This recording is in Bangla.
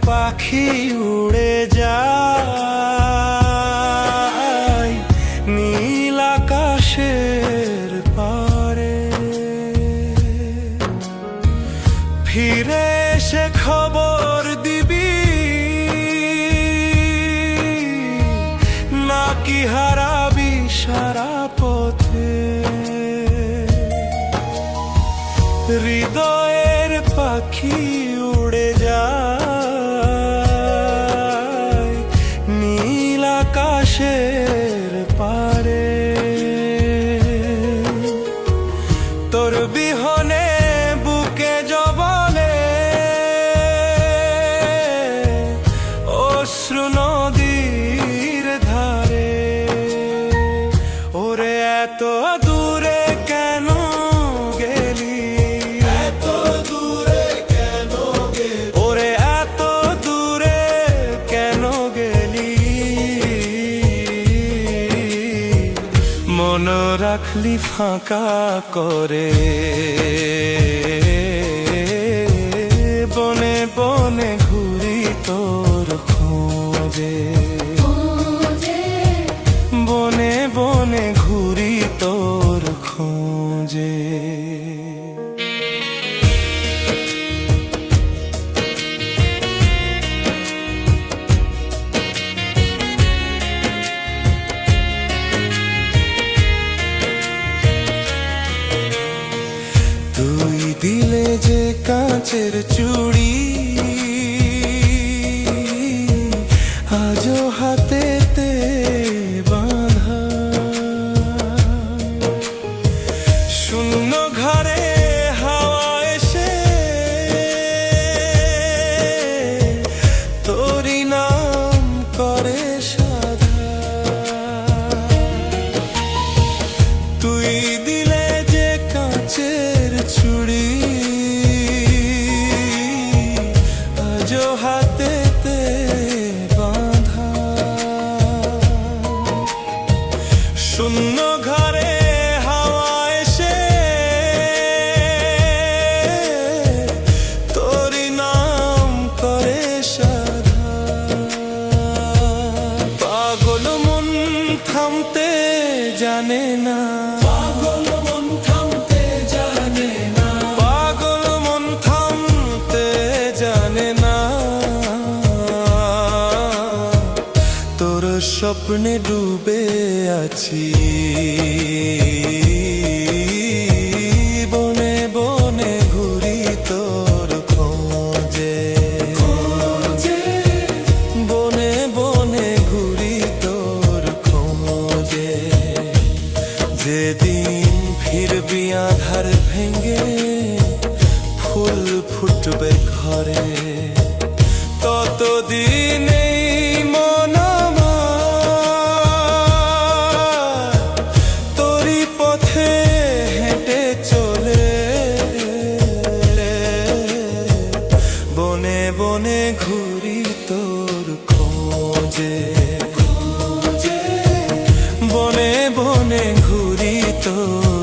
পাখি উড়ে যায় নীল আকাশের পারে, ফিরে এসে খবর দিবি নাকি হারাবি সারা পথে। হৃদয়ের পাখি উড়ে যায় নীল আকাশের পারে, তোর বিহনে বুকে জবনে অশ্রু নদীর ধারে। ওরে এত দূরে কেন গেলি, এত দূরে কেন গেলি, ওরে এত দূরে কেন গেলি, মন রাখলি ফাঁকা করে। বনে বনে ঘুরি তোর খোঁজে, বনে বনে ঘুরি তোর খোঁজে। তুই দিলে যে কাঁচের চুড়ি, আজও হাতেতে বাঁধা। শূন্য ঘরে হাওয়া এসে তোরি নাম করে সাধা। তুই দিলে যে কাঁচের চুড়ি, আজও হাতেতে বাঁধা। শূন্য ঘরে হাওয়া এসে তোরি নাম করে সাধা। পাগল মন থামতে জানে না, পাগল মন থামতে জানে না, পাগল মন থামতে জানে না। তোর স্বপ্নে ডুবে আছি, বনে বনে ঘুরি তোর খোঁজে, বনে বনে ঘুরি তোর খোঁজে। যেদিন ফিরবি আধার ভেঙে ফুল ফুটবে ঘরে, ততদিনেই মন আমার তোরি পথে হেঁটে চলে। বনে বনে ঘুরি তোর খোঁজে, বনে বনে ঘুরি তোর